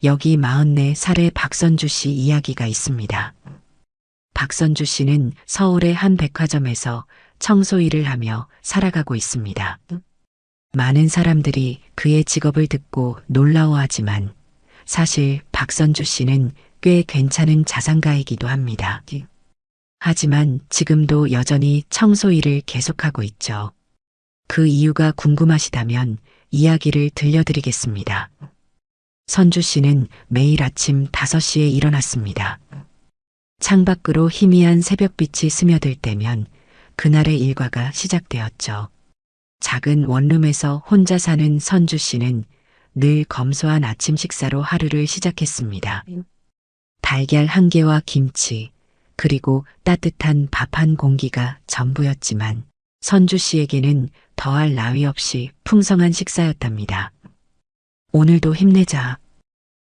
여기 44살의 박선주 씨 이야기가 있습니다. 박선주 씨는 서울의 한 백화점에서 청소 일을 하며 살아가고 있습니다. 많은 사람들이 그의 직업을 듣고 놀라워하지만 사실 박선주 씨는 꽤 괜찮은 자산가이기도 합니다. 하지만 지금도 여전히 청소 일을 계속하고 있죠. 그 이유가 궁금하시다면 이야기를 들려드리겠습니다. 선주 씨는 매일 아침 5시에 일어났습니다. 창밖으로 희미한 새벽빛이 스며들 때면 그날의 일과가 시작되었죠. 작은 원룸에서 혼자 사는 선주 씨는 늘 검소한 아침 식사로 하루를 시작했습니다. 달걀 1개와 김치, 그리고 따뜻한 밥 한 공기가 전부였지만 선주 씨에게는 더할 나위 없이 풍성한 식사였답니다. 오늘도 힘내자.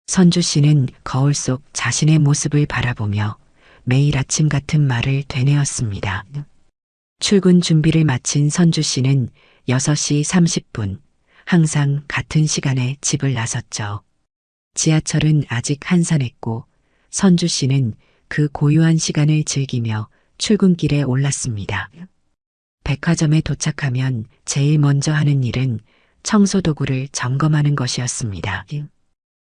선주 씨는 거울 속 자신의 모습을 바라보며 매일 아침 같은 말을 되뇌었습니다. 출근 준비를 마친 선주 씨는 6시 30분, 항상 같은 시간에 집을 나섰죠. 지하철은 아직 한산했고 선주 씨는 그 고요한 시간을 즐기며 출근길에 올랐습니다. 백화점에 도착하면 제일 먼저 하는 일은 청소 도구를 점검하는 것이었습니다.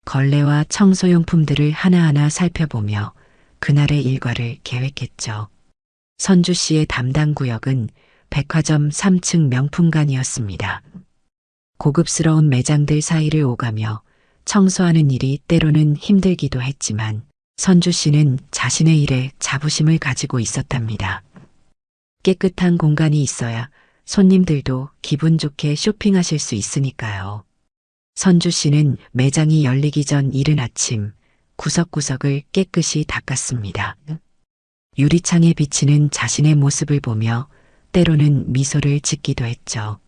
걸레와 청소용품들을 하나하나 살펴보며 그날의 일과를 계획했죠. 선주 씨의 담당 구역은 백화점 3층 명품관이었습니다. 고급스러운 매장들 사이를 오가며 청소하는 일이 때로는 힘들기도 했지만 선주 씨는 자신의 일에 자부심을 가지고 있었답니다. 깨끗한 공간이 있어야 손님들도 기분 좋게 쇼핑하실 수 있으니까요. 선주 씨는 매장이 열리기 전 이른 아침 구석구석을 깨끗이 닦았습니다. 유리창에 비치는 자신의 모습을 보며 때로는 미소를 짓기도 했죠.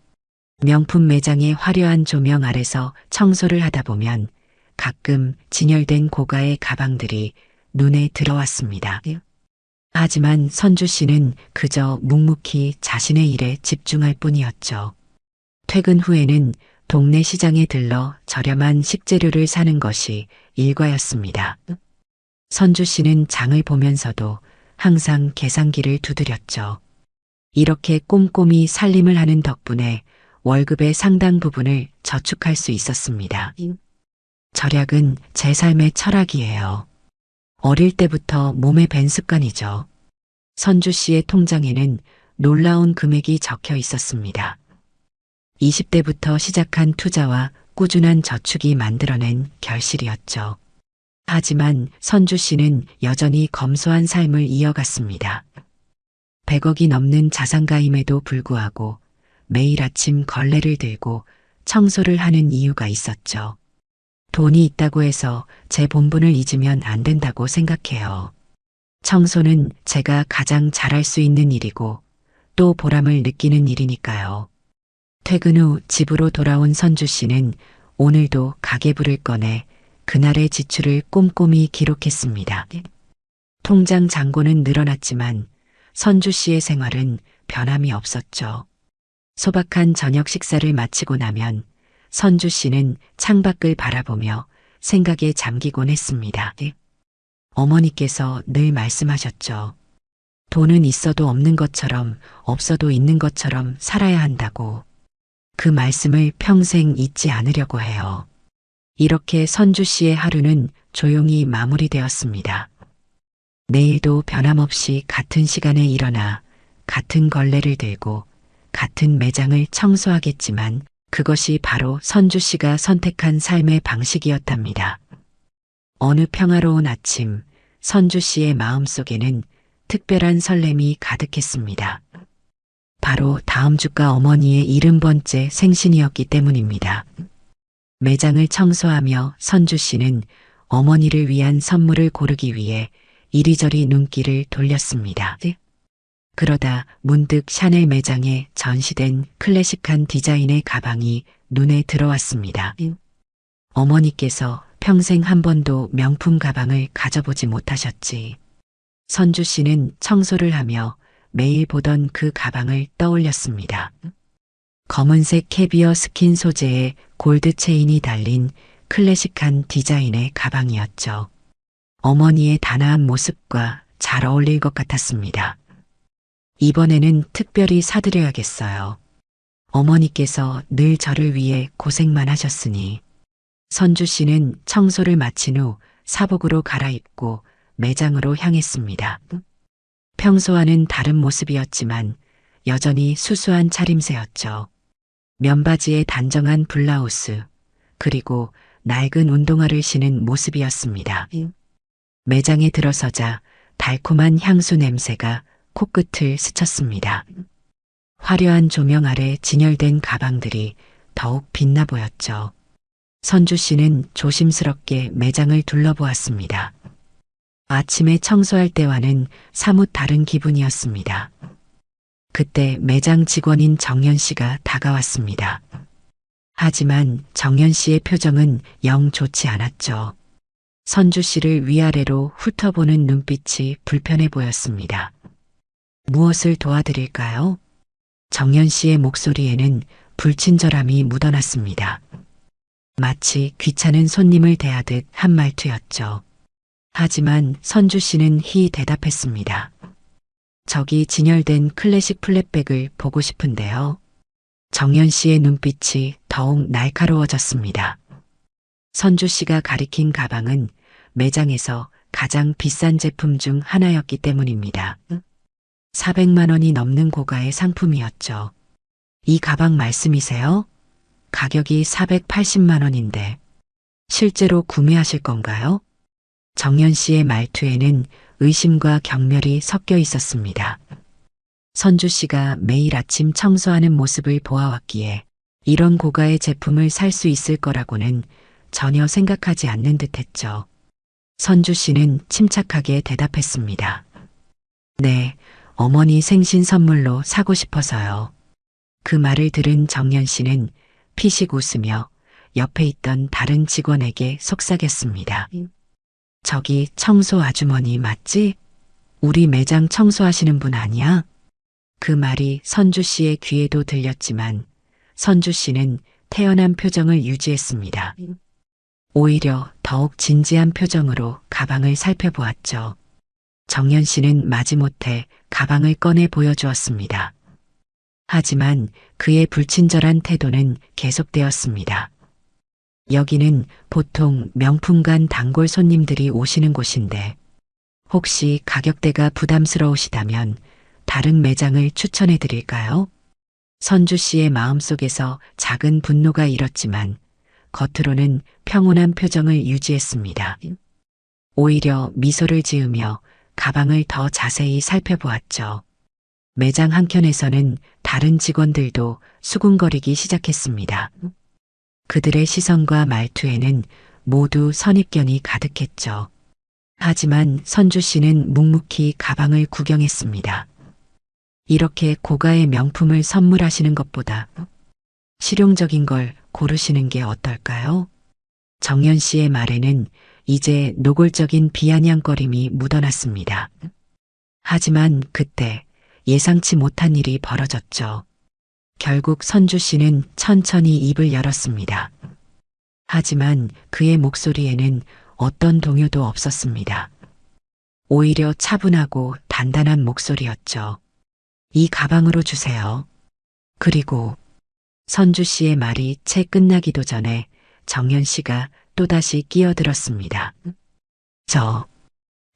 명품 매장의 화려한 조명 아래서 청소를 하다 보면 가끔 진열된 고가의 가방들이 눈에 들어왔습니다. 하지만 선주 씨는 그저 묵묵히 자신의 일에 집중할 뿐이었죠. 퇴근 후에는 동네 시장에 들러 저렴한 식재료를 사는 것이 일과였습니다. 선주 씨는 장을 보면서도 항상 계산기를 두드렸죠. 이렇게 꼼꼼히 살림을 하는 덕분에 월급의 상당 부분을 저축할 수 있었습니다. 절약은 제 삶의 철학이에요. 어릴 때부터 몸에 밴 습관이죠. 선주 씨의 통장에는 놀라운 금액이 적혀 있었습니다. 20대부터 시작한 투자와 꾸준한 저축이 만들어낸 결실이었죠. 하지만 선주 씨는 여전히 검소한 삶을 이어갔습니다. 100억이 넘는 자산가임에도 불구하고 매일 아침 걸레를 들고 청소를 하는 이유가 있었죠. 돈이 있다고 해서 제 본분을 잊으면 안 된다고 생각해요. 청소는 제가 가장 잘할 수 있는 일이고 또 보람을 느끼는 일이니까요. 퇴근 후 집으로 돌아온 선주 씨는 오늘도 가계부를 꺼내 그날의 지출을 꼼꼼히 기록했습니다. 통장 잔고는 늘어났지만 선주 씨의 생활은 변함이 없었죠. 소박한 저녁 식사를 마치고 나면 선주 씨는 창밖을 바라보며 생각에 잠기곤 했습니다. 어머니께서 늘 말씀하셨죠. 돈은 있어도 없는 것처럼 없어도 있는 것처럼 살아야 한다고. 그 말씀을 평생 잊지 않으려고 해요. 이렇게 선주 씨의 하루는 조용히 마무리되었습니다. 내일도 변함없이 같은 시간에 일어나 같은 걸레를 들고 같은 매장을 청소하겠지만 그것이 바로 선주 씨가 선택한 삶의 방식이었답니다. 어느 평화로운 아침, 선주 씨의 마음속에는 특별한 설렘이 가득했습니다. 바로 다음 주가 어머니의 70번째 생신이었기 때문입니다. 매장을 청소하며 선주 씨는 어머니를 위한 선물을 고르기 위해 이리저리 눈길을 돌렸습니다. 그러다 문득 샤넬 매장에 전시된 클래식한 디자인의 가방이 눈에 들어왔습니다. 어머니께서 평생 한 번도 명품 가방을 가져보지 못하셨지. 선주 씨는 청소를 하며 매일 보던 그 가방을 떠올렸습니다. 검은색 캐비어 스킨 소재의 골드 체인이 달린 클래식한 디자인의 가방이었죠. 어머니의 단아한 모습과 잘 어울릴 것 같았습니다. 이번에는 특별히 사드려야겠어요. 어머니께서 늘 저를 위해 고생만 하셨으니. 선주 씨는 청소를 마친 후 사복으로 갈아입고 매장으로 향했습니다. 평소와는 다른 모습이었지만 여전히 수수한 차림새였죠. 면바지에 단정한 블라우스, 그리고 낡은 운동화를 신은 모습이었습니다. 매장에 들어서자 달콤한 향수 냄새가 코끝을 스쳤습니다. 화려한 조명 아래 진열된 가방들이 더욱 빛나 보였죠. 선주 씨는 조심스럽게 매장을 둘러보았습니다. 아침에 청소할 때와는 사뭇 다른 기분이었습니다. 그때 매장 직원인 정연 씨가 다가왔습니다. 하지만 정연 씨의 표정은 영 좋지 않았죠. 선주 씨를 위아래로 훑어보는 눈빛이 불편해 보였습니다. 무엇을 도와드릴까요? 정연 씨의 목소리에는 불친절함이 묻어났습니다. 마치 귀찮은 손님을 대하듯 한 말투였죠. 하지만 선주 씨는 희히 대답했습니다. 저기 진열된 클래식 플랫백을 보고 싶은데요. 정연 씨의 눈빛이 더욱 날카로워졌습니다. 선주 씨가 가리킨 가방은 매장에서 가장 비싼 제품 중 하나였기 때문입니다. 400만 원이 넘는 고가의 상품이었죠. 이 가방 말씀이세요? 가격이 480만 원인데 실제로 구매하실 건가요? 정연 씨의 말투에는 의심과 경멸이 섞여 있었습니다. 선주 씨가 매일 아침 청소하는 모습을 보아왔기에 이런 고가의 제품을 살 수 있을 거라고는 전혀 생각하지 않는 듯했죠. 선주 씨는 침착하게 대답했습니다. 네, 어머니 생신 선물로 사고 싶어서요. 그 말을 들은 정연 씨는 피식 웃으며 옆에 있던 다른 직원에게 속삭였습니다. 저기 청소 아주머니 맞지? 우리 매장 청소하시는 분 아니야? 그 말이 선주 씨의 귀에도 들렸지만 선주 씨는 태연한 표정을 유지했습니다. 오히려 더욱 진지한 표정으로 가방을 살펴보았죠. 정연 씨는 마지못해 가방을 꺼내 보여주었습니다. 하지만 그의 불친절한 태도는 계속되었습니다. 여기는 보통 명품관 단골 손님들이 오시는 곳인데 혹시 가격대가 부담스러우시다면 다른 매장을 추천해 드릴까요? 선주 씨의 마음속에서 작은 분노가 일었지만 겉으로는 평온한 표정을 유지했습니다. 오히려 미소를 지으며 가방을 더 자세히 살펴보았죠. 매장 한켠에서는 다른 직원들도 수군거리기 시작했습니다. 그들의 시선과 말투에는 모두 선입견이 가득했죠. 하지만 선주 씨는 묵묵히 가방을 구경했습니다. 이렇게 고가의 명품을 선물하시는 것보다 실용적인 걸 고르시는 게 어떨까요? 정연 씨의 말에는 이제 노골적인 비아냥거림이 묻어났습니다. 하지만 그때 예상치 못한 일이 벌어졌죠. 결국 선주 씨는 천천히 입을 열었습니다. 하지만 그의 목소리에는 어떤 동요도 없었습니다. 오히려 차분하고 단단한 목소리였죠. 이 가방으로 주세요. 그리고 선주 씨의 말이 채 끝나기도 전에 정연 씨가 또다시 끼어들었습니다.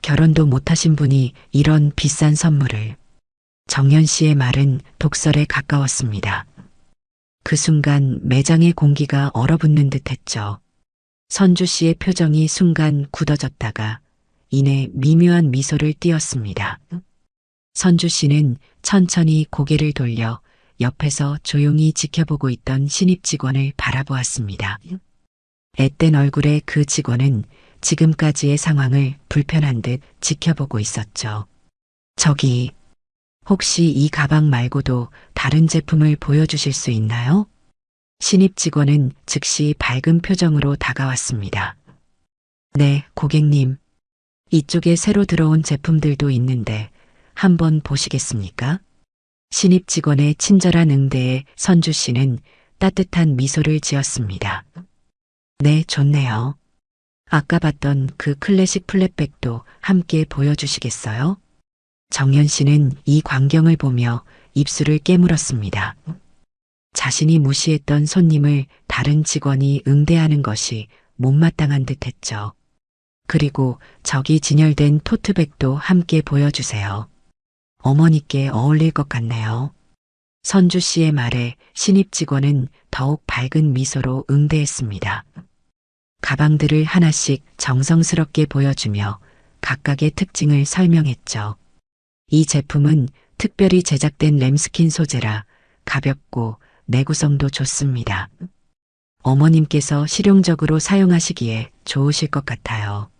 결혼도 못하신 분이 이런 비싼 선물을. 정연 씨의 말은 독설에 가까웠습니다. 그 순간 매장의 공기가 얼어붙는 듯했죠. 선주 씨의 표정이 순간 굳어졌다가 이내 미묘한 미소를 띄었습니다. 선주 씨는 천천히 고개를 돌려 옆에서 조용히 지켜보고 있던 신입 직원을 바라보았습니다. 앳된 얼굴의 그 직원은 지금까지의 상황을 불편한 듯 지켜보고 있었죠. 저기, 혹시 이 가방 말고도 다른 제품을 보여주실 수 있나요? 신입 직원은 즉시 밝은 표정으로 다가왔습니다. 네, 고객님. 이쪽에 새로 들어온 제품들도 있는데 한번 보시겠습니까? 신입 직원의 친절한 응대에 선주 씨는 따뜻한 미소를 지었습니다. 네, 좋네요. 아까 봤던 그 클래식 플랫백도 함께 보여주시겠어요? 정연 씨는 이 광경을 보며 입술을 깨물었습니다. 자신이 무시했던 손님을 다른 직원이 응대하는 것이 못마땅한 듯 했죠. 그리고 저기 진열된 토트백도 함께 보여주세요. 어머니께 어울릴 것 같네요. 선주 씨의 말에 신입 직원은 더욱 밝은 미소로 응대했습니다. 가방들을 하나씩 정성스럽게 보여주며 각각의 특징을 설명했죠. 이 제품은 특별히 제작된 램스킨 소재라 가볍고 내구성도 좋습니다. 어머님께서 실용적으로 사용하시기에 좋으실 것 같아요.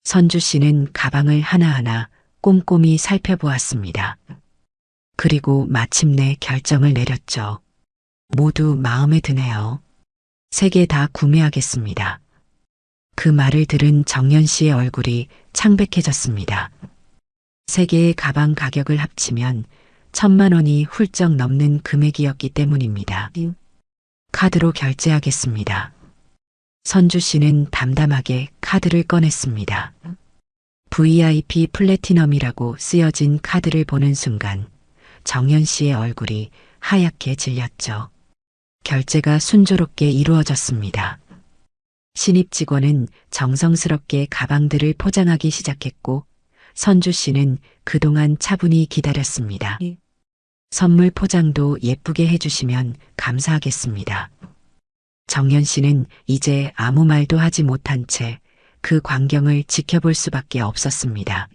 선주 씨는 가방을 하나하나 꼼꼼히 살펴보았습니다. 그리고 마침내 결정을 내렸죠. 모두 마음에 드네요. 3개 다 구매하겠습니다. 그 말을 들은 정연 씨의 얼굴이 창백해졌습니다. 3개의 가방 가격을 합치면 1,000만 원이 훌쩍 넘는 금액이었기 때문입니다. 카드로 결제하겠습니다. 선주 씨는 담담하게 카드를 꺼냈습니다. VIP 플래티넘이라고 쓰여진 카드를 보는 순간 정연 씨의 얼굴이 하얗게 질렸죠. 결제가 순조롭게 이루어졌습니다. 신입 직원은 정성스럽게 가방들을 포장하기 시작했고 선주 씨는 그동안 차분히 기다렸습니다. 선물 포장도 예쁘게 해주시면 감사하겠습니다. 정연 씨는 이제 아무 말도 하지 못한 채 그 광경을 지켜볼 수밖에 없었습니다.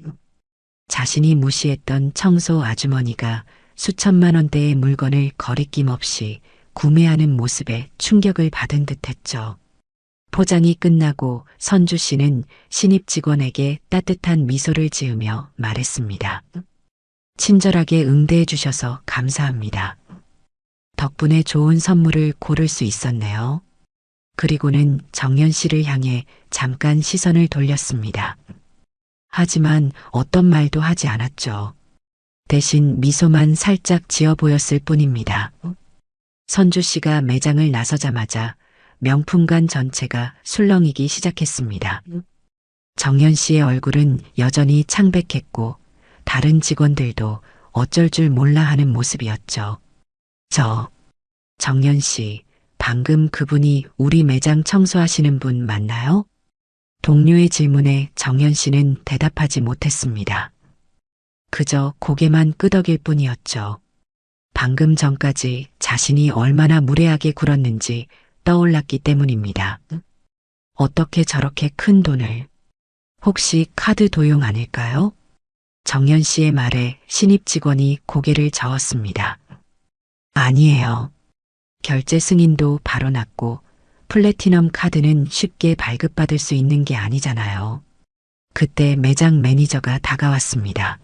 자신이 무시했던 청소 아주머니가 수천만 원대의 물건을 거리낌 없이 구매하는 모습에 충격을 받은 듯했죠. 포장이 끝나고 선주 씨는 신입 직원에게 따뜻한 미소를 지으며 말했습니다. 친절하게 응대해 주셔서 감사합니다. 덕분에 좋은 선물을 고를 수 있었네요. 그리고는 정연 씨를 향해 잠깐 시선을 돌렸습니다. 하지만 어떤 말도 하지 않았죠. 대신 미소만 살짝 지어 보였을 뿐입니다. 선주 씨가 매장을 나서자마자 명품관 전체가 술렁이기 시작했습니다. 정연 씨의 얼굴은 여전히 창백했고 다른 직원들도 어쩔 줄 몰라 하는 모습이었죠. 정연 씨, 방금 그분이 우리 매장 청소하시는 분 맞나요? 동료의 질문에 정연 씨는 대답하지 못했습니다. 그저 고개만 끄덕일 뿐이었죠. 방금 전까지 자신이 얼마나 무례하게 굴었는지 떠올랐기 때문입니다. 어떻게 저렇게 큰 돈을? 혹시 카드 도용 아닐까요? 정연 씨의 말에 신입 직원이 고개를 저었습니다. 아니에요. 결제 승인도 바로 났고 플래티넘 카드는 쉽게 발급받을 수 있는 게 아니잖아요. 그때 매장 매니저가 다가왔습니다.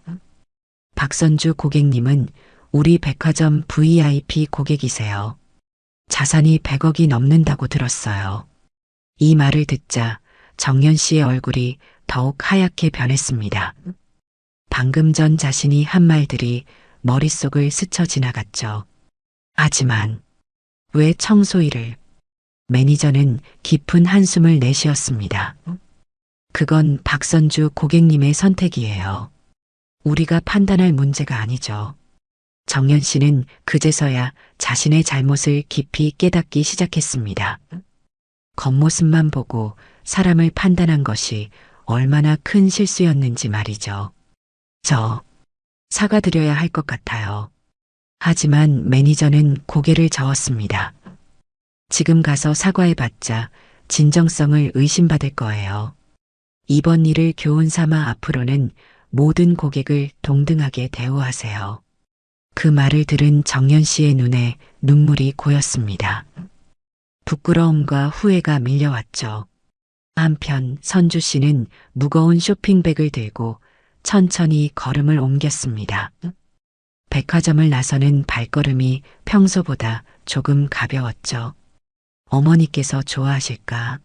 박선주 고객님은 우리 백화점 VIP 고객이세요. 자산이 100억이 넘는다고 들었어요. 이 말을 듣자 정연 씨의 얼굴이 더욱 하얗게 변했습니다. 방금 전 자신이 한 말들이 머릿속을 스쳐 지나갔죠. 하지만 왜 청소일을? 매니저는 깊은 한숨을 내쉬었습니다. 그건 박선주 고객님의 선택이에요. 우리가 판단할 문제가 아니죠. 정연 씨는 그제서야 자신의 잘못을 깊이 깨닫기 시작했습니다. 겉모습만 보고 사람을 판단한 것이 얼마나 큰 실수였는지 말이죠. 사과드려야 할 것 같아요. 하지만 매니저는 고개를 저었습니다. 지금 가서 사과해봤자 진정성을 의심받을 거예요. 이번 일을 교훈 삼아 앞으로는 모든 고객을 동등하게 대우하세요. 그 말을 들은 정연 씨의 눈에 눈물이 고였습니다. 부끄러움과 후회가 밀려왔죠. 한편 선주 씨는 무거운 쇼핑백을 들고 천천히 걸음을 옮겼습니다. 백화점을 나서는 발걸음이 평소보다 조금 가벼웠죠. 어머니께서 좋아하실까?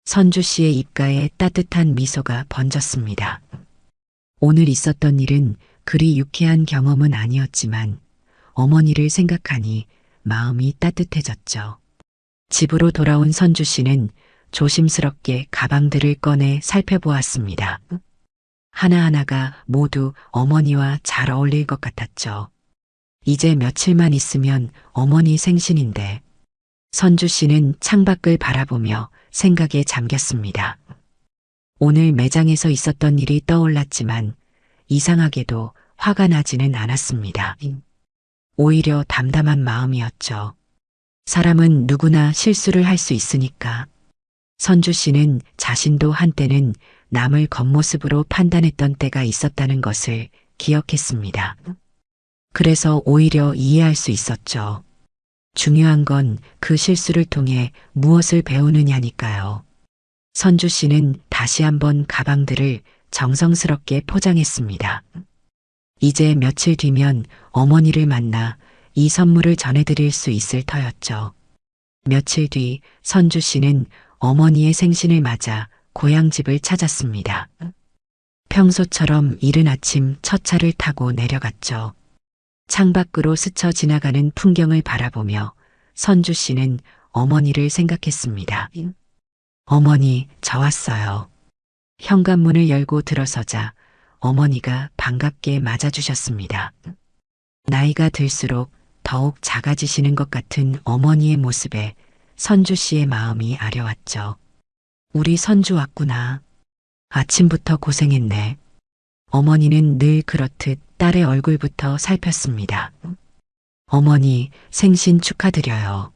선주 씨의 입가에 따뜻한 미소가 번졌습니다. 오늘 있었던 일은 그리 유쾌한 경험은 아니었지만 어머니를 생각하니 마음이 따뜻해졌죠. 집으로 돌아온 선주 씨는 조심스럽게 가방들을 꺼내 살펴보았습니다. 하나하나가 모두 어머니와 잘 어울릴 것 같았죠. 이제 며칠만 있으면 어머니 생신인데 선주 씨는 창밖을 바라보며 생각에 잠겼습니다. 오늘 매장에서 있었던 일이 떠올랐지만 이상하게도 화가 나지는 않았습니다. 오히려 담담한 마음이었죠. 사람은 누구나 실수를 할 수 있으니까. 선주 씨는 자신도 한때는 남을 겉모습으로 판단했던 때가 있었다는 것을 기억했습니다. 그래서 오히려 이해할 수 있었죠. 중요한 건 그 실수를 통해 무엇을 배우느냐니까요. 선주 씨는 다시 한번 가방들을 정성스럽게 포장했습니다. 이제 며칠 뒤면 어머니를 만나 이 선물을 전해드릴 수 있을 터였죠. 며칠 뒤 선주 씨는 어머니의 생신을 맞아 고향집을 찾았습니다. 평소처럼 이른 아침 첫 차를 타고 내려갔죠. 창밖으로 스쳐 지나가는 풍경을 바라보며 선주 씨는 어머니를 생각했습니다. 어머니, 저 왔어요. 현관문을 열고 들어서자 어머니가 반갑게 맞아주셨습니다. 나이가 들수록 더욱 작아지시는 것 같은 어머니의 모습에 선주 씨의 마음이 아려왔죠. 우리 선주 왔구나. 아침부터 고생했네. 어머니는 늘 그렇듯 딸의 얼굴부터 살폈습니다. 어머니, 생신 축하드려요.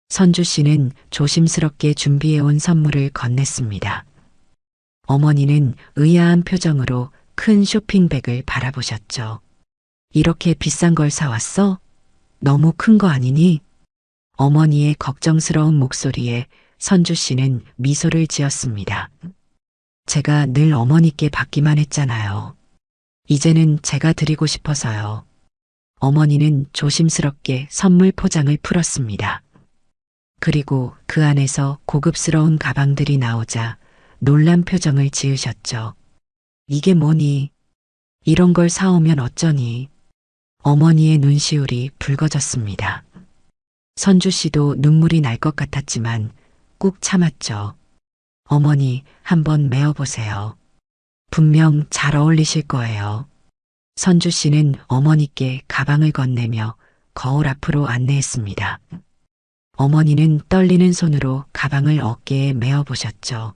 선주 씨는 조심스럽게 준비해온 선물을 건넸습니다. 어머니는 의아한 표정으로 큰 쇼핑백을 바라보셨죠. 이렇게 비싼 걸 사왔어? 너무 큰 거 아니니? 어머니의 걱정스러운 목소리에 선주 씨는 미소를 지었습니다. 제가 늘 어머니께 받기만 했잖아요. 이제는 제가 드리고 싶어서요. 어머니는 조심스럽게 선물 포장을 풀었습니다. 그리고 그 안에서 고급스러운 가방들이 나오자 놀란 표정을 지으셨죠. 이게 뭐니? 이런 걸 사오면 어쩌니? 어머니의 눈시울이 붉어졌습니다. 선주 씨도 눈물이 날 것 같았지만 꾹 참았죠. 어머니, 한번 메어보세요. 분명 잘 어울리실 거예요. 선주 씨는 어머니께 가방을 건네며 거울 앞으로 안내했습니다. 어머니는 떨리는 손으로 가방을 어깨에 메어보셨죠.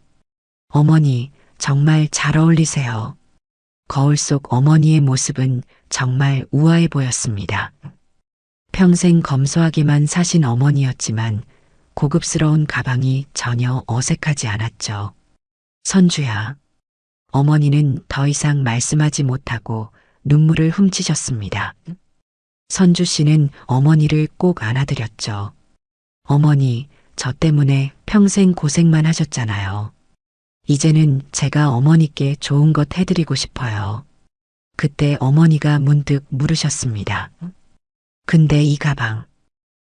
어머니, 정말 잘 어울리세요. 거울 속 어머니의 모습은 정말 우아해 보였습니다. 평생 검소하게만 사신 어머니였지만 고급스러운 가방이 전혀 어색하지 않았죠. 선주야. 어머니는 더 이상 말씀하지 못하고 눈물을 훔치셨습니다. 선주 씨는 어머니를 꼭 안아드렸죠. 어머니, 저 때문에 평생 고생만 하셨잖아요. 이제는 제가 어머니께 좋은 것 해드리고 싶어요. 그때 어머니가 문득 물으셨습니다. 근데 이 가방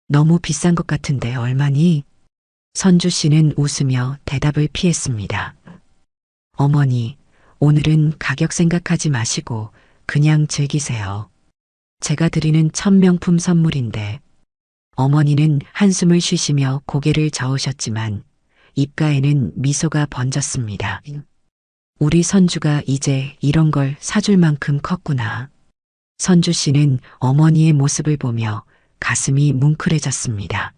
너무 비싼 것 같은데 얼마니? 선주 씨는 웃으며 대답을 피했습니다. 어머니, 오늘은 가격 생각하지 마시고 그냥 즐기세요. 제가 드리는 천명품 선물인데. 어머니는 한숨을 쉬시며 고개를 저으셨지만 입가에는 미소가 번졌습니다. 우리 선주가 이제 이런 걸 사줄 만큼 컸구나. 선주 씨는 어머니의 모습을 보며 가슴이 뭉클해졌습니다.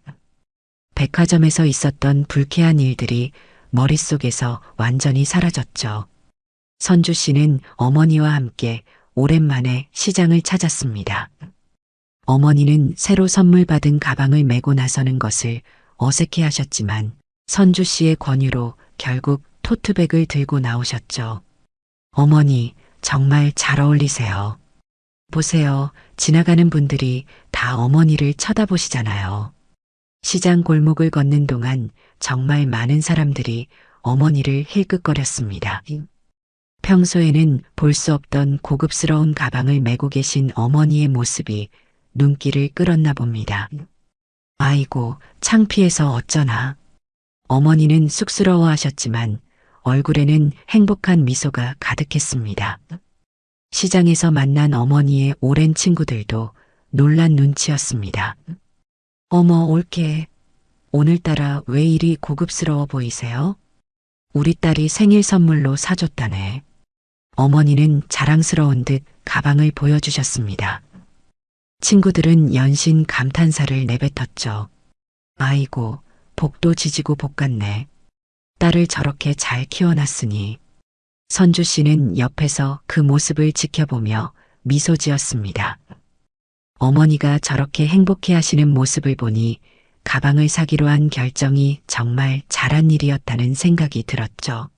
백화점에서 있었던 불쾌한 일들이 머릿속에서 완전히 사라졌죠. 선주 씨는 어머니와 함께 오랜만에 시장을 찾았습니다. 어머니는 새로 선물 받은 가방을 메고 나서는 것을 어색해 하셨지만 선주 씨의 권유로 결국 토트백을 들고 나오셨죠. 어머니, 정말 잘 어울리세요. 보세요. 지나가는 분들이 다 어머니를 쳐다보시잖아요. 시장 골목을 걷는 동안 정말 많은 사람들이 어머니를 힐끗거렸습니다. 평소에는 볼 수 없던 고급스러운 가방을 메고 계신 어머니의 모습이 눈길을 끌었나 봅니다. 아이고, 창피해서 어쩌나. 어머니는 쑥스러워 하셨지만 얼굴에는 행복한 미소가 가득했습니다. 시장에서 만난 어머니의 오랜 친구들도 놀란 눈치였습니다. 어머, 올케. 오늘따라 왜 이리 고급스러워 보이세요? 우리 딸이 생일 선물로 사줬다네. 어머니는 자랑스러운 듯 가방을 보여주셨습니다. 친구들은 연신 감탄사를 내뱉었죠. 아이고, 복도 지지고 복 같네. 딸을 저렇게 잘 키워놨으니. 선주 씨는 옆에서 그 모습을 지켜보며 미소 지었습니다. 어머니가 저렇게 행복해 하시는 모습을 보니 가방을 사기로 한 결정이 정말 잘한 일이었다는 생각이 들었죠.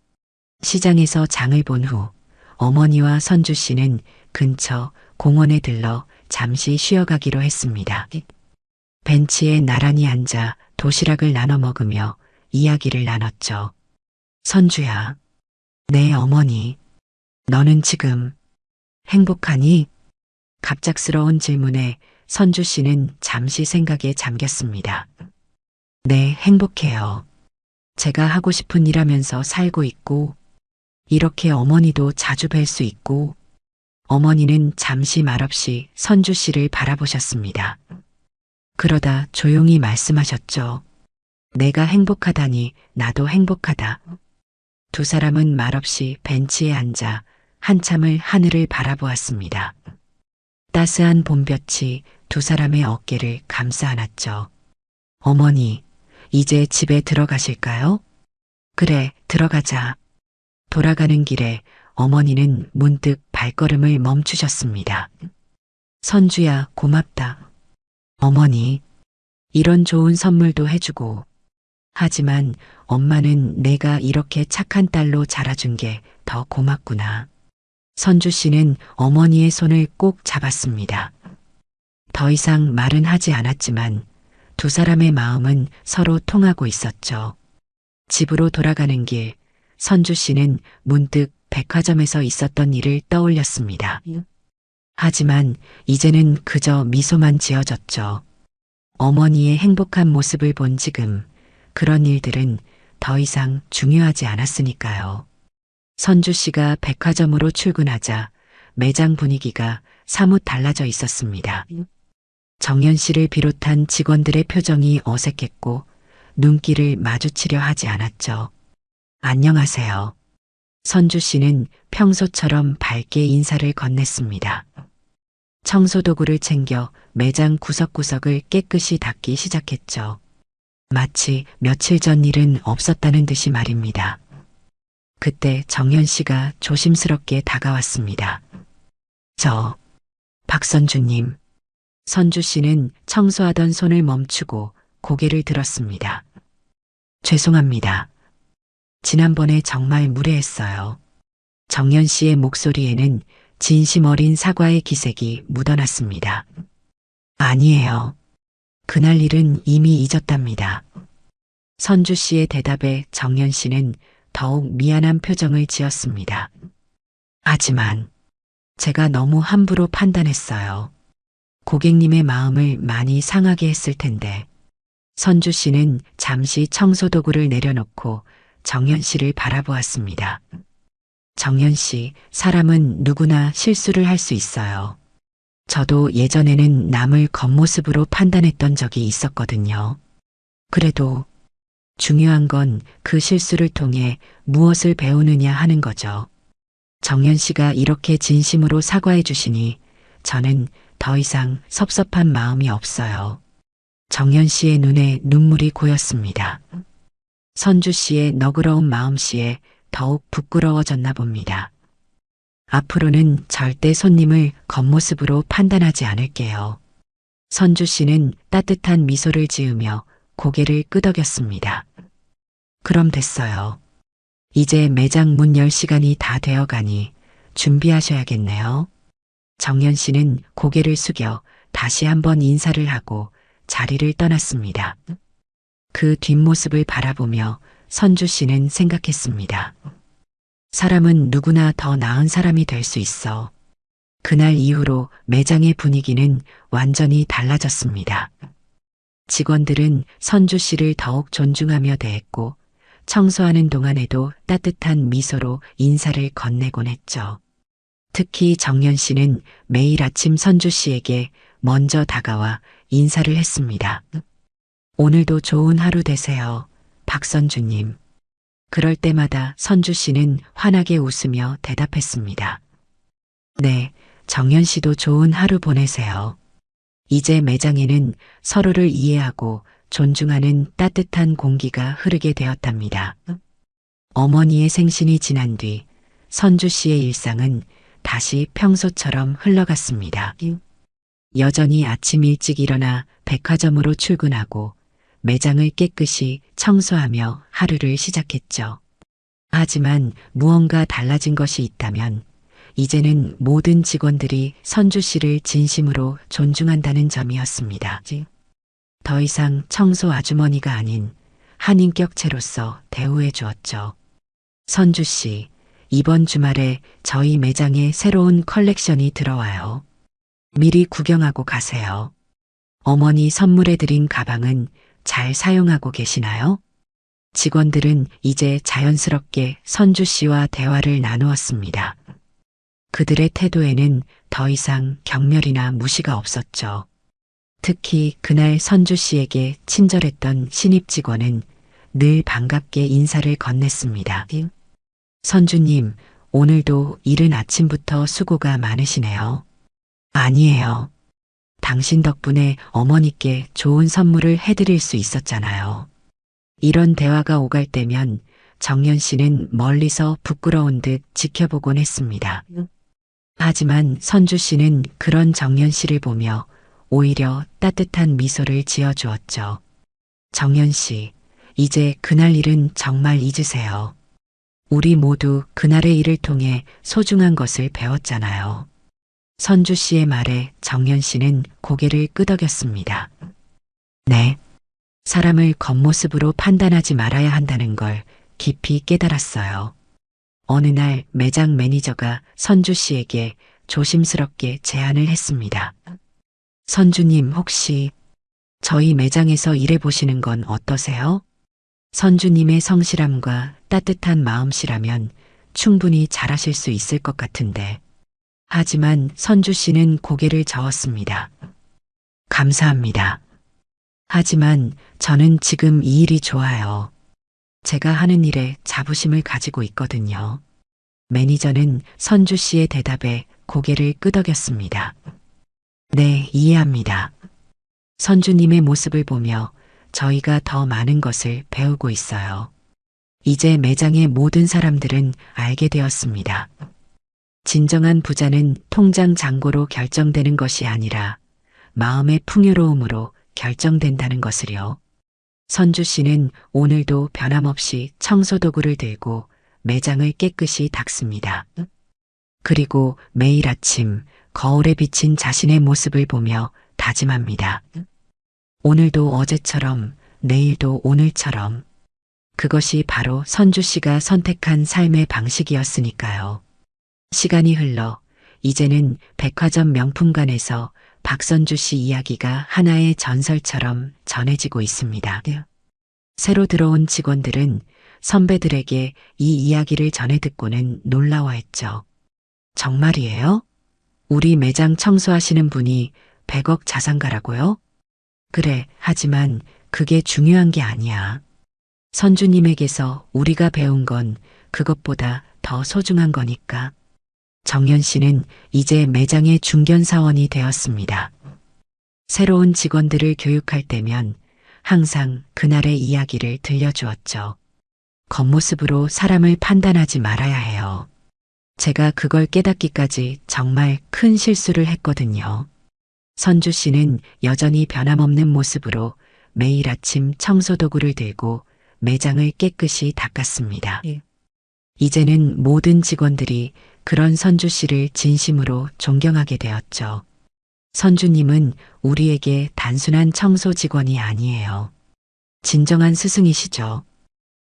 시장에서 장을 본 후 어머니와 선주 씨는 근처 공원에 들러 잠시 쉬어가기로 했습니다. 벤치에 나란히 앉아 도시락을 나눠 먹으며 이야기를 나눴죠. 선주야, 네 어머니, 너는 지금 행복하니? 갑작스러운 질문에 선주 씨는 잠시 생각에 잠겼습니다. 네, 행복해요. 제가 하고 싶은 일 하면서 살고 있고, 이렇게 어머니도 자주 뵐 수 있고, 어머니는 잠시 말없이 선주 씨를 바라보셨습니다. 그러다 조용히 말씀하셨죠. 내가 행복하다니 나도 행복하다. 두 사람은 말없이 벤치에 앉아 한참을 하늘을 바라보았습니다. 따스한 봄볕이 두 사람의 어깨를 감싸 안았죠. 어머니, 이제 집에 들어가실까요? 그래, 들어가자. 돌아가는 길에 어머니는 문득 발걸음을 멈추셨습니다. 선주야, 고맙다. 어머니, 이런 좋은 선물도 해주고. 하지만 엄마는 내가 이렇게 착한 딸로 자라준 게 더 고맙구나. 선주 씨는 어머니의 손을 꼭 잡았습니다. 더 이상 말은 하지 않았지만 두 사람의 마음은 서로 통하고 있었죠. 집으로 돌아가는 길, 선주 씨는 문득 백화점에서 있었던 일을 떠올렸습니다. 하지만 이제는 그저 미소만 지어졌죠. 어머니의 행복한 모습을 본 지금 그런 일들은 더 이상 중요하지 않았으니까요. 선주 씨가 백화점으로 출근하자 매장 분위기가 사뭇 달라져 있었습니다. 정연 씨를 비롯한 직원들의 표정이 어색했고 눈길을 마주치려 하지 않았죠. 안녕하세요. 선주 씨는 평소처럼 밝게 인사를 건넸습니다. 청소도구를 챙겨 매장 구석구석을 깨끗이 닦기 시작했죠. 마치 며칠 전 일은 없었다는 듯이 말입니다. 그때 정연 씨가 조심스럽게 다가왔습니다. 박선주님. 선주 씨는 청소하던 손을 멈추고 고개를 들었습니다. 죄송합니다. 지난번에 정말 무례했어요. 정연 씨의 목소리에는 진심 어린 사과의 기색이 묻어났습니다. 아니에요. 그날 일은 이미 잊었답니다. 선주 씨의 대답에 정연 씨는 더욱 미안한 표정을 지었습니다. 하지만 제가 너무 함부로 판단했어요. 고객님의 마음을 많이 상하게 했을 텐데. 선주 씨는 잠시 청소도구를 내려놓고 정연 씨를 바라보았습니다. 정연 씨, 사람은 누구나 실수를 할 수 있어요. 저도 예전에는 남을 겉모습으로 판단했던 적이 있었거든요. 그래도 중요한 건 그 실수를 통해 무엇을 배우느냐 하는 거죠. 정연 씨가 이렇게 진심으로 사과해 주시니 저는 더 이상 섭섭한 마음이 없어요. 정연 씨의 눈에 눈물이 고였습니다. 선주 씨의 너그러운 마음씨에 더욱 부끄러워졌나 봅니다. 앞으로는 절대 손님을 겉모습으로 판단하지 않을게요. 선주 씨는 따뜻한 미소를 지으며 고개를 끄덕였습니다. 그럼 됐어요. 이제 매장 문 열 시간이 다 되어가니 준비하셔야겠네요. 정연 씨는 고개를 숙여 다시 한번 인사를 하고 자리를 떠났습니다. 그 뒷모습을 바라보며 선주 씨는 생각했습니다. 사람은 누구나 더 나은 사람이 될 수 있어. 그날 이후로 매장의 분위기는 완전히 달라졌습니다. 직원들은 선주 씨를 더욱 존중하며 대했고 청소하는 동안에도 따뜻한 미소로 인사를 건네곤 했죠. 특히 정연 씨는 매일 아침 선주 씨에게 먼저 다가와 인사를 했습니다. 오늘도 좋은 하루 되세요, 박선주님. 그럴 때마다 선주 씨는 환하게 웃으며 대답했습니다. 네, 정연 씨도 좋은 하루 보내세요. 이제 매장에는 서로를 이해하고 존중하는 따뜻한 공기가 흐르게 되었답니다. 어머니의 생신이 지난 뒤 선주 씨의 일상은 다시 평소처럼 흘러갔습니다. 여전히 아침 일찍 일어나 백화점으로 출근하고 매장을 깨끗이 청소하며 하루를 시작했죠. 하지만 무언가 달라진 것이 있다면 이제는 모든 직원들이 선주 씨를 진심으로 존중한다는 점이었습니다. 더 이상 청소 아주머니가 아닌 한 인격체로서 대우해 주었죠. 선주 씨, 이번 주말에 저희 매장에 새로운 컬렉션이 들어와요. 미리 구경하고 가세요. 어머니 선물해 드린 가방은 잘 사용하고 계시나요? 직원들은 이제 자연스럽게 선주 씨와 대화를 나누었습니다. 그들의 태도에는 더 이상 경멸이나 무시가 없었죠. 특히 그날 선주 씨에게 친절했던 신입 직원은 늘 반갑게 인사를 건넸습니다. 선주님, 오늘도 이른 아침부터 수고가 많으시네요. 아니에요. 당신 덕분에 어머니께 좋은 선물을 해드릴 수 있었잖아요. 이런 대화가 오갈 때면 정연 씨는 멀리서 부끄러운 듯 지켜보곤 했습니다. 하지만 선주 씨는 그런 정연 씨를 보며 오히려 따뜻한 미소를 지어주었죠. 정연 씨, 이제 그날 일은 정말 잊으세요. 우리 모두 그날의 일을 통해 소중한 것을 배웠잖아요. 선주 씨의 말에 정연 씨는 고개를 끄덕였습니다. 네. 사람을 겉모습으로 판단하지 말아야 한다는 걸 깊이 깨달았어요. 어느 날 매장 매니저가 선주 씨에게 조심스럽게 제안을 했습니다. 선주님, 혹시 저희 매장에서 일해보시는 건 어떠세요? 선주님의 성실함과 따뜻한 마음씨라면 충분히 잘하실 수 있을 것 같은데. 하지만 선주 씨는 고개를 저었습니다. 감사합니다. 하지만 저는 지금 이 일이 좋아요. 제가 하는 일에 자부심을 가지고 있거든요. 매니저는 선주 씨의 대답에 고개를 끄덕였습니다. 네, 이해합니다. 선주님의 모습을 보며 저희가 더 많은 것을 배우고 있어요. 이제 매장의 모든 사람들은 알게 되었습니다. 진정한 부자는 통장 잔고로 결정되는 것이 아니라 마음의 풍요로움으로 결정된다는 것을요. 선주 씨는 오늘도 변함없이 청소도구를 들고 매장을 깨끗이 닦습니다. 그리고 매일 아침 거울에 비친 자신의 모습을 보며 다짐합니다. 오늘도 어제처럼, 내일도 오늘처럼. 그것이 바로 선주 씨가 선택한 삶의 방식이었으니까요. 시간이 흘러 이제는 백화점 명품관에서 박선주 씨 이야기가 하나의 전설처럼 전해지고 있습니다. 새로 들어온 직원들은 선배들에게 이 이야기를 전해 듣고는 놀라워했죠. 정말이에요? 우리 매장 청소하시는 분이 100억 자산가라고요? 그래, 하지만 그게 중요한 게 아니야. 선주님에게서 우리가 배운 건 그것보다 더 소중한 거니까. 정연 씨는 이제 매장의 중견사원이 되었습니다. 새로운 직원들을 교육할 때면 항상 그날의 이야기를 들려주었죠. 겉모습으로 사람을 판단하지 말아야 해요. 제가 그걸 깨닫기까지 정말 큰 실수를 했거든요. 선주 씨는 여전히 변함없는 모습으로 매일 아침 청소도구를 들고 매장을 깨끗이 닦았습니다. 이제는 모든 직원들이 그런 선주 씨를 진심으로 존경하게 되었죠. 선주님은 우리에게 단순한 청소 직원이 아니에요. 진정한 스승이시죠.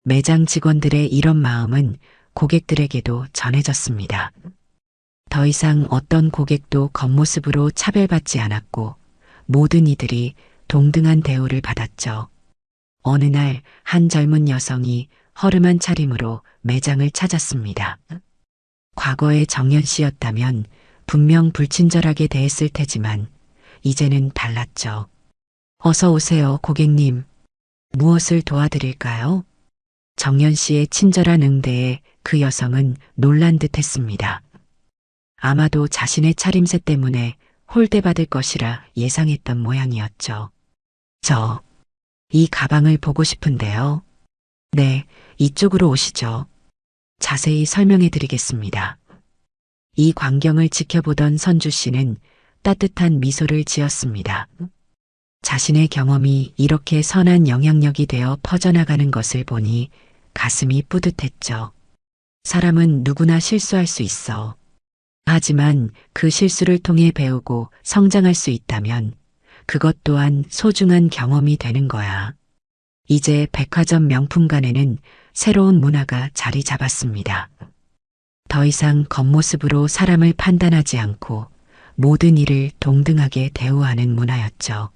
매장 직원들의 이런 마음은 고객들에게도 전해졌습니다. 더 이상 어떤 고객도 겉모습으로 차별받지 않았고 모든 이들이 동등한 대우를 받았죠. 어느 날 한 젊은 여성이 허름한 차림으로 매장을 찾았습니다. 과거의 정연 씨였다면 분명 불친절하게 대했을 테지만 이제는 달랐죠. 어서 오세요, 고객님. 무엇을 도와드릴까요? 정연 씨의 친절한 응대에 그 여성은 놀란 듯 했습니다. 아마도 자신의 차림새 때문에 홀대받을 것이라 예상했던 모양이었죠. 이 가방을 보고 싶은데요. 네, 이쪽으로 오시죠. 자세히 설명해 드리겠습니다. 이 광경을 지켜보던 선주 씨는 따뜻한 미소를 지었습니다. 자신의 경험이 이렇게 선한 영향력이 되어 퍼져나가는 것을 보니 가슴이 뿌듯했죠. 사람은 누구나 실수할 수 있어. 하지만 그 실수를 통해 배우고 성장할 수 있다면 그것 또한 소중한 경험이 되는 거야. 이제 백화점 명품관에는 새로운 문화가 자리 잡았습니다. 더 이상 겉모습으로 사람을 판단하지 않고 모든 일을 동등하게 대우하는 문화였죠.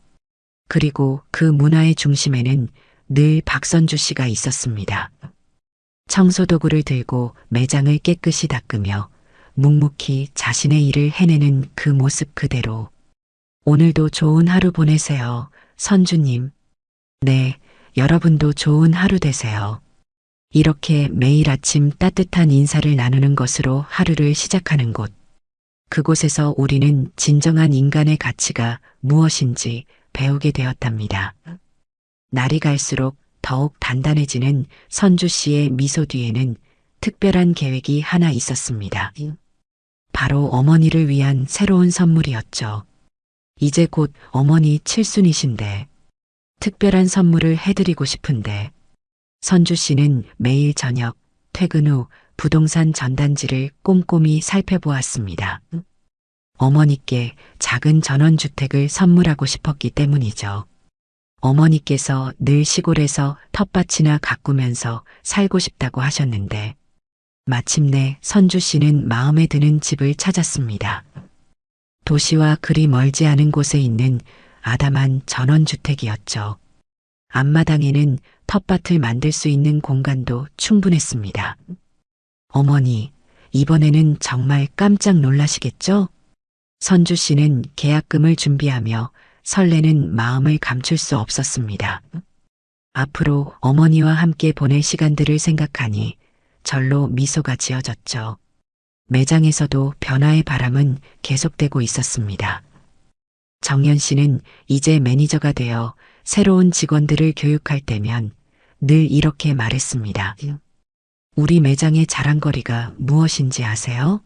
그리고 그 문화의 중심에는 늘 박선주 씨가 있었습니다. 청소도구를 들고 매장을 깨끗이 닦으며 묵묵히 자신의 일을 해내는 그 모습 그대로. 오늘도 좋은 하루 보내세요, 선주님. 네, 여러분도 좋은 하루 되세요. 이렇게 매일 아침 따뜻한 인사를 나누는 것으로 하루를 시작하는 곳. 그곳에서 우리는 진정한 인간의 가치가 무엇인지 배우게 되었답니다. 날이 갈수록 더욱 단단해지는 선주 씨의 미소 뒤에는 특별한 계획이 하나 있었습니다. 바로 어머니를 위한 새로운 선물이었죠. 이제 곧 어머니 칠순이신데 특별한 선물을 해드리고 싶은데 선주 씨는 매일 저녁 퇴근 후 부동산 전단지를 꼼꼼히 살펴보았습니다. 어머니께 작은 전원주택을 선물하고 싶었기 때문이죠. 어머니께서 늘 시골에서 텃밭이나 가꾸면서 살고 싶다고 하셨는데 마침내 선주 씨는 마음에 드는 집을 찾았습니다. 도시와 그리 멀지 않은 곳에 있는 아담한 전원주택이었죠. 앞마당에는 텃밭을 만들 수 있는 공간도 충분했습니다. 어머니, 이번에는 정말 깜짝 놀라시겠죠? 선주 씨는 계약금을 준비하며 설레는 마음을 감출 수 없었습니다. 앞으로 어머니와 함께 보낼 시간들을 생각하니 절로 미소가 지어졌죠. 매장에서도 변화의 바람은 계속되고 있었습니다. 정연 씨는 이제 매니저가 되어 새로운 직원들을 교육할 때면 늘 이렇게 말했습니다. 우리 매장의 자랑거리가 무엇인지 아세요?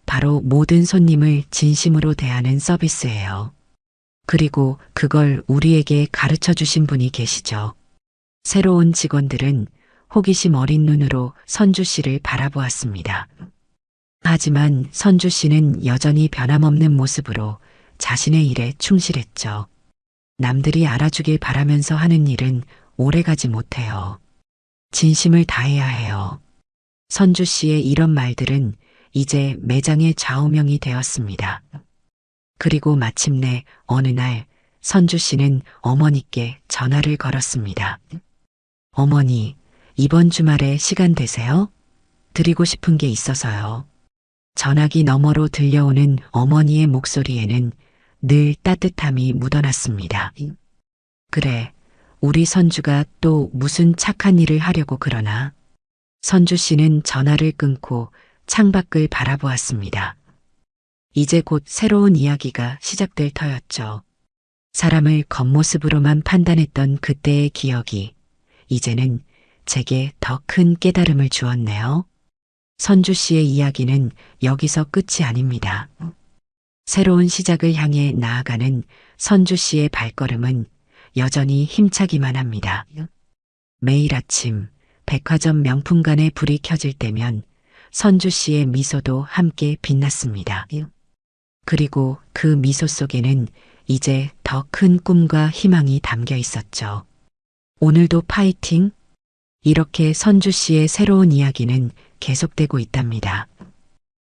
바로 모든 손님을 진심으로 대하는 서비스예요. 그리고 그걸 우리에게 가르쳐 주신 분이 계시죠. 새로운 직원들은 호기심 어린 눈으로 선주 씨를 바라보았습니다. 하지만 선주 씨는 여전히 변함없는 모습으로 자신의 일에 충실했죠. 남들이 알아주길 바라면서 하는 일은 오래가지 못해요. 진심을 다해야 해요. 선주 씨의 이런 말들은 이제 매장의 좌우명이 되었습니다. 그리고 마침내 어느 날 선주 씨는 어머니께 전화를 걸었습니다. 어머니, 이번 주말에 시간 되세요? 드리고 싶은 게 있어서요. 전화기 너머로 들려오는 어머니의 목소리에는 늘 따뜻함이 묻어났습니다. 그래, 우리 선주가 또 무슨 착한 일을 하려고 그러나? 선주 씨는 전화를 끊고 창밖을 바라보았습니다. 이제 곧 새로운 이야기가 시작될 터였죠. 사람을 겉모습으로만 판단했던 그때의 기억이 이제는 제게 더 큰 깨달음을 주었네요. 선주 씨의 이야기는 여기서 끝이 아닙니다. 새로운 시작을 향해 나아가는 선주 씨의 발걸음은 여전히 힘차기만 합니다. 매일 아침 백화점 명품관에 불이 켜질 때면 선주 씨의 미소도 함께 빛났습니다. 그리고 그 미소 속에는 이제 더 큰 꿈과 희망이 담겨 있었죠. 오늘도 파이팅! 이렇게 선주 씨의 새로운 이야기는 계속되고 있답니다.